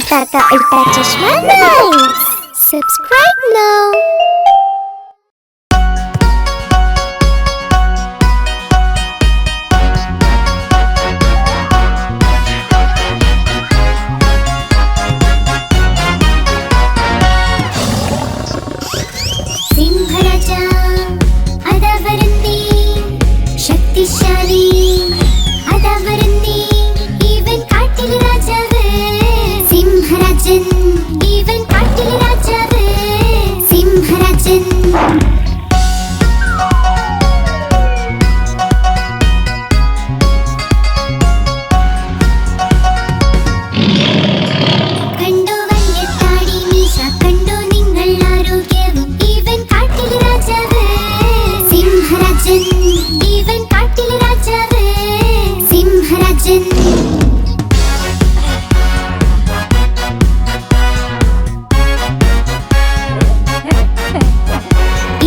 കൂട്ടുകാർക്ക് ഉൾപ്പെടെ ചശ്മ subscribe now. शक्तिशाली अदावरन्दी इवन काटिल राजावे सिंहराजन इवन काटिल राजावे सिंहराजन कंडो वल्य ताडी मीശ कंडो निंगल आरोग्यवुम इवन काटिल राजावे सिंहराजन इवन काटिल राजावे सिंहराजन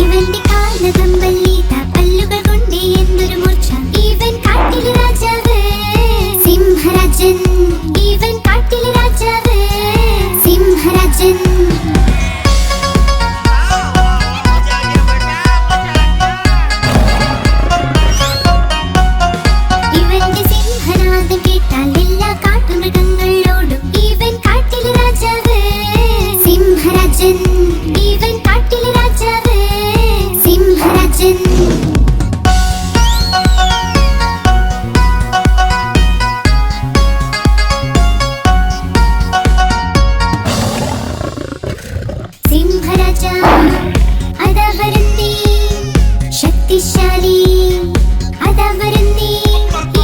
ഇവന്റെ കാലകമ്പല്ലിത പല്ലുകൾ കൊണ്ടേ എന്തൊരു മൂർച്ച ഇവൻ കാട്ടിലെ രാജാവ് സിംഹരാജൻ ഇവൻ കാട്ടിലെ രാജാവ് സിംഹരാജൻ ഇവന്റെ സിംഹനാദം കേട്ടാൽ എല്ലാ കാട്ടുമൃഗങ്ങളോടും ഇവൻ കാട്ടിലെ രാജാവ് സിംഹരാജൻ ഇവൻ കാട്ടിലെ രാജാവ് സിംഹരാജൻ സിംഹരാജ അദാവരന്തി ശക്തിശാലി അദാവരന്തി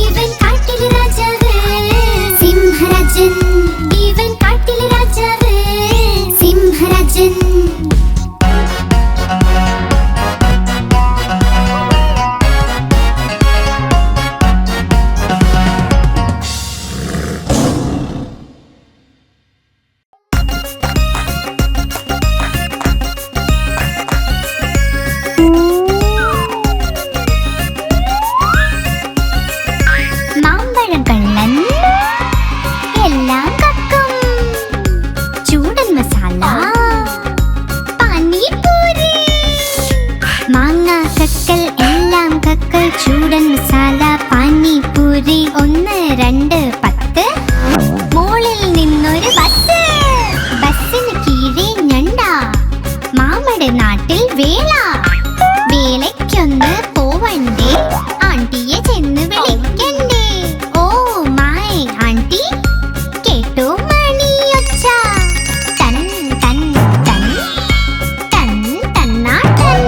ഇവൻ കാട്ടിലെ രാജാവ് സിംഹരാജൻ ഇവൻ കാട്ടിലെ രാജാവ് സിംഹരാജൻ മാമ്പഴം കള്ളൻ എല്ലാം കക്കും ചൂടൻ മസാല പാനിപൂരി മാങ്ങ കക്കൽ എല്ലാം കക്കൽ ചൂടൻ മസാല പാനിപൂരി 1 2 10 മോളിൽ നിന്നൊരു ബസ് ബസ്സിന് കീഴെ ഞണ്ട മാമയുടെ നാട്ടിൽ വേല വേലയ്ക്കൊന്ന് പോവണ്ടേ ആണ്ടിയെ ചെന്ന് വിളിക്കണ്ടേ ഓ മൈ ആണ്ടി കേട്ടോ മണിയൊച്ച തൻ തൻ തൻ തൻ തന്നാട്ടൻ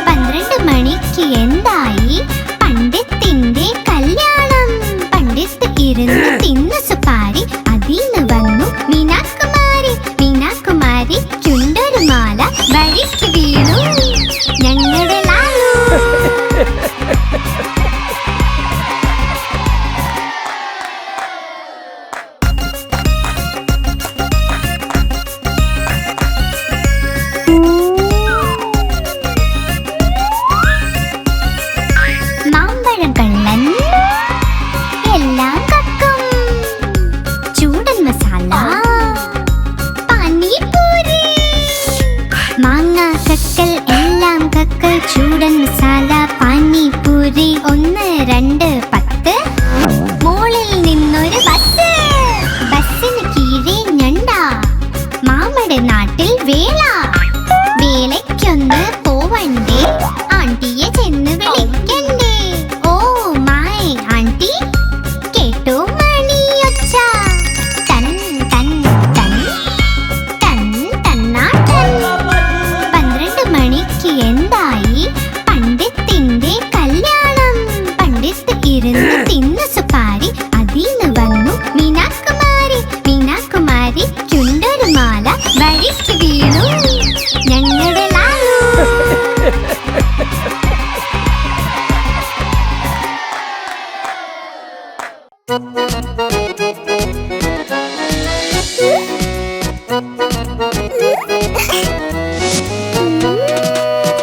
12 മണിക്ക് എന്തായി പണ്ഡിത്തിന്റെ കല്യാണം പണ്ഡിത്ത് ഇരുന്ന് തിന്നു സുപാരി അതിന്ന് വന്നു മീനാകുമാരി മീനാകുമാരി ചുണ്ടൊരു മാല വഴിക്ക് വീണു ഞങ്ങളുടെ ലാലു മാമ്പഴം കള്ളൻ എല്ലാം കക്കും ചൂടൻ മസാല പാനിപൂരി മാങ്ങ കക്കൽ എല്ലാം കക്കൽ ചൂടൻ മസാല പാനിപൂരി 1 2 10 മോളിൽ നിന്നൊരു ബസ് ബസ്സിന് കീഴെ ഞണ്ട മാമയുടെ നാട്ടിൽ വേല വേലയ്ക്കൊന്ന് പോവണ്ടേ ആണ്ടിയെ ചെന്ന് വിളിക്കണ്ടേ ഓ മൈ ആണ്ടി കേട്ടോ മണിയൊച്ച തൻ തൻ തൻ തൻ തന്നാട്ടൻ 12 മണിക്ക് എന്തായി പണ്ഡിത്തിന്റെ കല്യാണം പണ്ഡിത്ത് ഇരുന്ന് തിന്നു സുപാരി അതിന്ന് വന്നു മീനാകുമാരി മീനാകുമാരി ചുണ്ടൊരു മാല വഴിക്ക് വീണു ഞങ്ങളുടെ ലാലു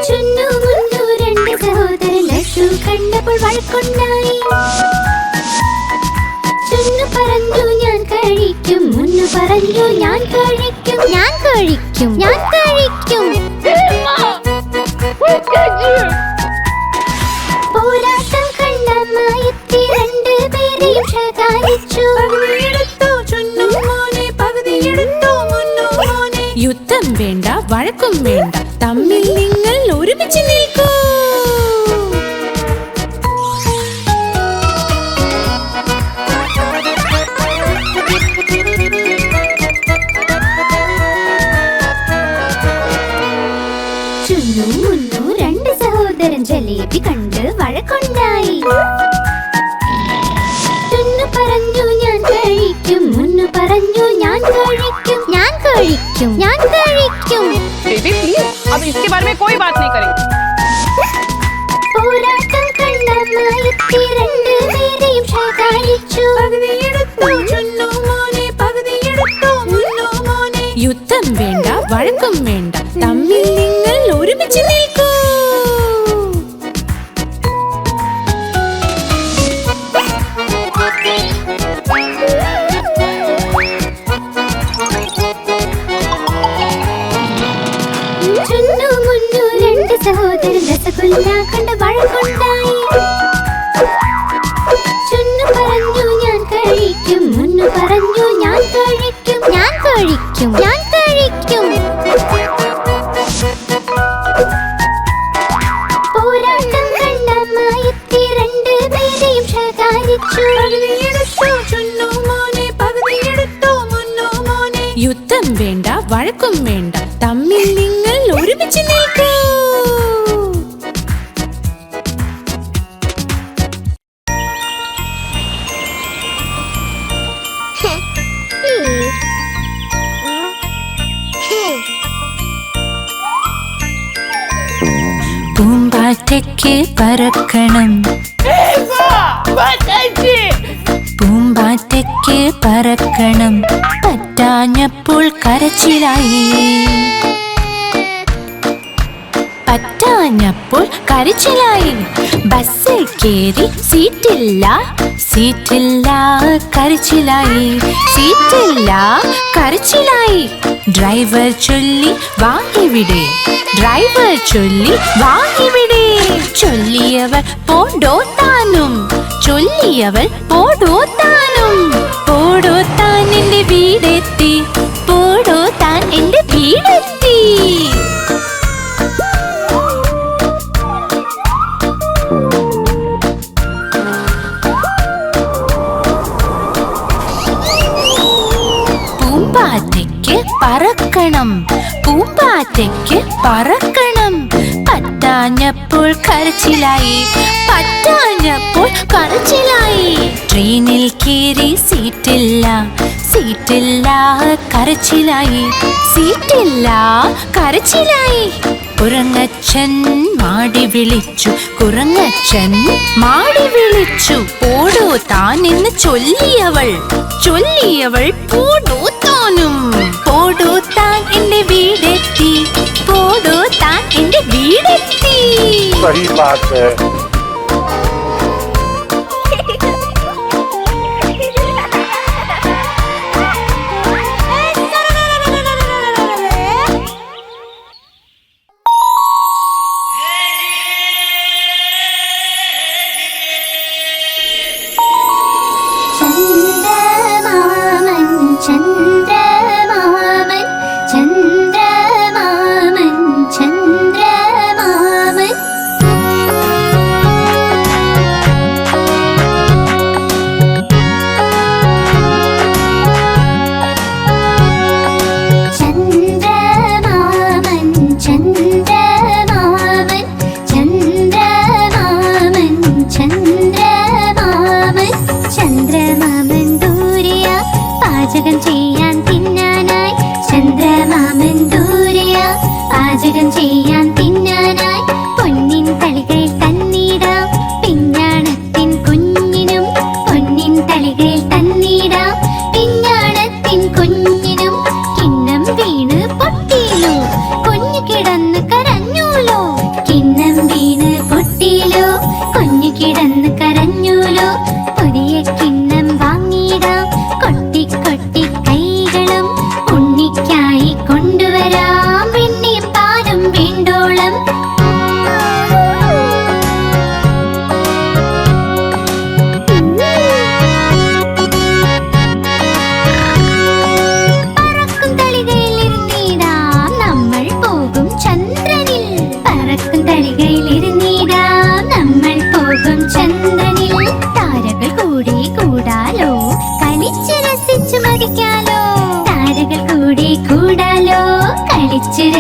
ചുന്നു മുന്നു രണ്ട് സഹോദര ലഡു കണ്ടപ്പോൾ വഴക്കുണ്ടായി ചുന്നു പറഞ്ഞു ഞാൻ കഴിക്കും മുന്നു പറ പറഞ്ഞു ഞാൻ കഴിക്കും, ഞാൻ കഴിക്കും, ഞാൻ കഴിക്കും. പോരാട്ടം കണ്ടമ്മ എത്തി രണ്ടുപേരെയും ശകാരിച്ചു. യുദ്ധം വേണ്ട, വഴക്കും വേണ്ട, തമ്മിൽ നിങ്ങൾ ഒരുമിച്ച് നിൽക്കൂ. ചുന്നു മുന്നു രണ്ട് സഹോദരൻ ജലേബി കണ്ട് വഴക്കുണ്ടായി. ചുന്നു പറഞ്ഞു ഞാൻ കഴിക്കും, മുന്നു പറഞ്ഞു ഞാൻ കഴിക്കും, ഞാൻ കഴിക്കും, ഞാൻ കഴിക്കും. बेबी प्लीज, अब इसके बारे में कोई बात नहीं करेंगे. പോരാട്ടം കണ്ടമ്മ എത്തി രണ്ടുപേരെയും ശകാരിച്ചു. യുദ്ധം വേണ്ട, വഴക്കും വേണ്ട, തമ്മിൽ നിങ്ങൾ ഒരുമിച്ച് നിൽക്കൂ. ചുന്നു മുന്നു രണ്ട് സഹോദരൻ രസഗുല്ല കണ്ട് വഴക്കുണ്ടായി. ചുന്നു പറഞ്ഞു ഞാൻ കഴിക്കും, മുന്നു പറഞ്ഞു ഞാൻ കഴിക്കും, ഞാൻ കഴിക്കും, ഞാൻ കഴിക്കും. പോരാട്ടം കണ്ടമ്മ എത്തി രണ്ടുപേരെയും ശകാരിച്ചു. യുദ്ധം വേണ്ട, വഴക്കും വേണ്ട, തമ്മിൽ നിങ്ങൾ ഒരുമിച്ച് നിൽക്കൂ. പൂമ്പാറ്റയ്ക്ക് പറക്കണം, പൂമ്പാറ്റയ്ക്ക് പറക്കണം, പറ്റാഞ്ഞപ്പോൾ കരച്ചിലായി, പറ്റാഞ്ഞപ്പോൾ കരച്ചിലായി. ബസ്സിൽ കേറി സീറ്റില്ല, സീറ്റില്ല കരച്ചിലായി, സീറ്റില്ല കരച്ചിലായി. ഡ്രൈവർ ചൊല്ലി വാ ഇവിടെ, ഡ്രൈവർ ചൊല്ലി വാ ഇവിടെ. ചൊല്ലിയവർ പോടോ താനും, ചൊല്ലിയവർ പോടോ താനും. പോടോ താൻ എന്റെ വീടെത്തി, പോടോ താൻ എന്റെ വീടെത്തി. പൂമ്പാറ്റയ്ക്ക് പറക്കണം, പൂമ്പാറ്റയ്ക്ക് പറക്കണം, പറ്റാഞ്ഞപ്പോൾ കരച്ചിലായി, പറ്റാഞ്ഞപ്പോൾ കരച്ചിലായി. ട്രെയിനിൽ കേറി സീറ്റില്ല, സീറ്റില്ല കരച്ചിലായി, സീറ്റില്ല കരച്ചിലായി. കുരങ്ങച്ചൻ മാടി വിളിച്ചു, കുരങ്ങച്ചൻ മാടി വിളിച്ചു. പോടോ താൻ എന്ന് ചൊല്ലിയവൾ, ചൊല്ലിയവൾ പോടോ താനും. പോടോ താൻ എന്റെ വീടെത്തി, പോടോ താൻ എന്റെ വീടെത്തി. सही बात है. ചന്ദ്രമാമൻ, ചന്ദ്രമാമൻ, ചന്ദ്രമാമൻ, ചന്ദ്രമാമൻ. ചന്ദ്രമാമൻ, ചന്ദ്രമാമൻ, ചന്ദ്രമാമൻ, ചന്ദ്രമാമൻ ദൂരെയാ പാചകം ചെയ്യാൻ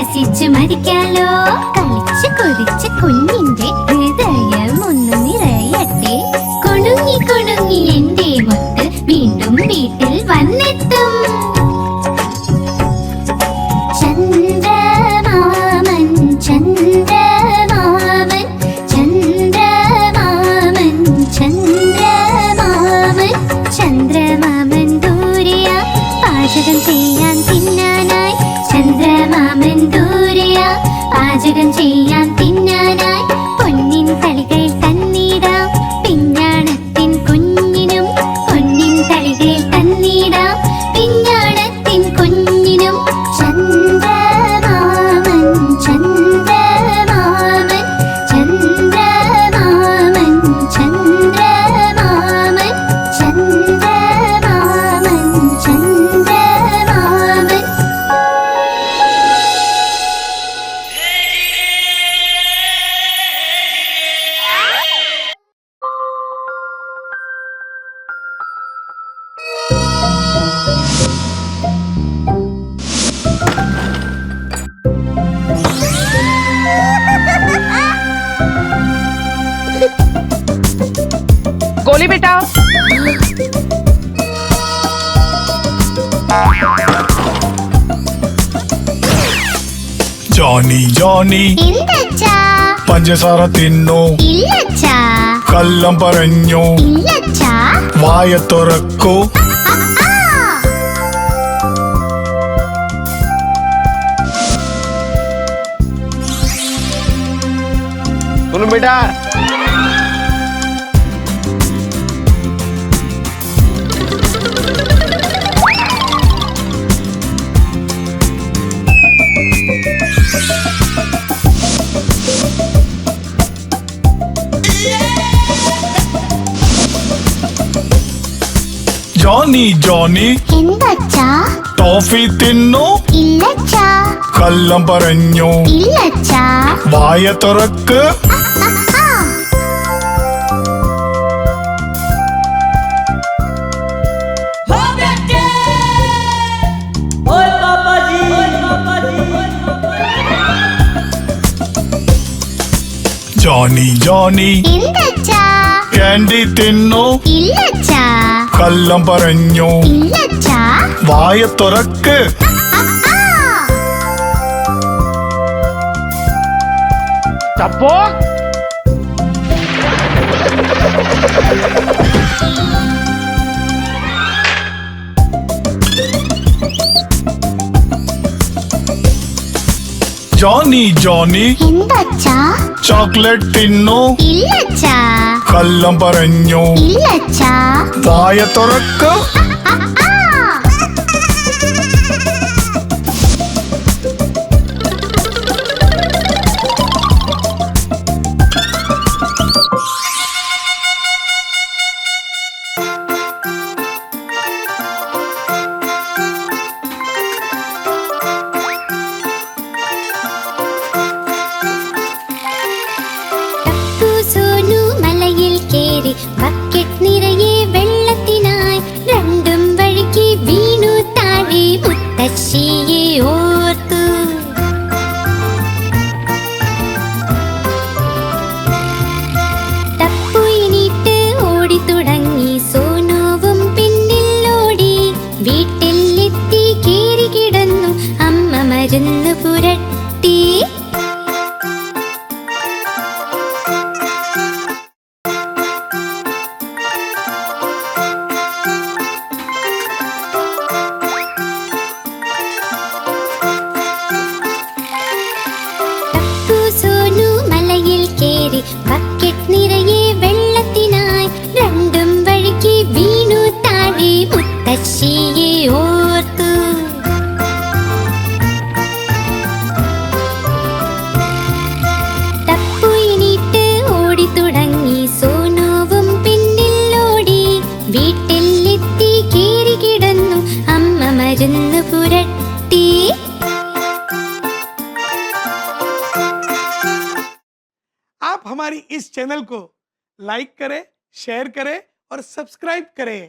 രസിച്ചു മരിക്കാലോ. കളിച്ച് കൊതിച്ച കുഞ്ഞിന്റെ ഹൃദയം ഒന്ന് നിറയട്ടെ. കുണുങ്ങി കുണുങ്ങി എന്റെ മുത്ത് വീണ്ടും വീട്ടിൽ വന്നെത്തും. ചന്ദ്രമാമൻ ചന്ദ്രമാമൻ ചന്ദ്രമാമൻ ചന്ദ്രമാമൻ ചന്ദ്രമാമൻ ദൂരെയാ പാചകം ചെയ്യാൻ തിന്നാനായി. ചന്ദ്രമാമൻ ദൂരെയാ പാചകം ചെയ്യാൻ തിന്നാനായി. പൊന്നിൻ തളികൾ തന്നിടാം പിഞ്ഞാണത്തിൻ കുഞ്ഞിനും. പൊന്നിൻ തളികൾ തന്നിടാം പിഞ്ഞാണത്തിൻ കുഞ്ഞിനും. ചന്ദ്രമാമൻ ചന്ദ്രമാമൻ ചന്ദ്രമാമൻ ചന്ദ്രമാമൻ ചന്ദ്രമാമൻ ചന്ദ്രമാമൻ. गोली बेटा ജോണി ജോണി എന്തച്ചാ? പഞ്ചസാര തിന്നു, ഇല്ലച്ചാ കള്ളം പറഞ്ഞു, ഇല്ലച്ചാ. വായ തുറക്കൂ. सुन बेटा, ജോണി ജോണി എന്തച്ചാ? ടോഫി തിന്നു, ഇല്ലച്ചാ കള്ളം പറഞ്ഞു, ഇല്ലച്ചാ. വായ തുറക്ക്. Johnny Johnny എന്തച്ചാ? ക്യാൻഡി തിന്നു, ഇല്ലച്ചാ കള്ളം പറഞ്ഞു, ഇല്ലച്ചാ. വായ തുറക്ക്. चप्पो ജോണി ജോണി എന്തച്ചാ? ചോക്ലേറ്റ് തിന്നു, ഇല്ലച്ചാ കള്ളം പറഞ്ഞു, ഇല്ലച്ചാ. വായ തുറക്ക്. ടപ്പു സോനു മലയിൽ കേറി ബക്കറ്റ് നിറയെ വെള്ളത്തിനായി. രണ്ടും വഴിക്ക് വീണു താഴെ മുത്തശ്ശിയെ ഓർത്തു. ടപ്പു എണീറ്റ് ഓടി തുടങ്ങി. സോനുവും പിന്നിൽ ഓടി. വീട്ടിലെത്തി കേറി കിടന്നു. അമ്മ മരുന്ന് പുരട്ടി. ടപ്പു സോനു മലയിൽ കേറി ബക്കറ്റ് നിറയെ വെള്ളത്തിനായി. രണ്ടും വഴിക്ക് വീണു താഴെ മുത്തശ്ശിയെ ഓർത്തു. ടപ്പു എണീറ്റ് ഓടി തുടങ്ങി. സോനുവും പിന്നിൽ ഓടി. വീട്ടിലെത്തി കേറി കിടന്നു. അമ്മ മരുന്ന് പുരട്ടി. आप हमारी इस चैनल को लाइक करें, शेयर करें और सब्सक्राइब करें।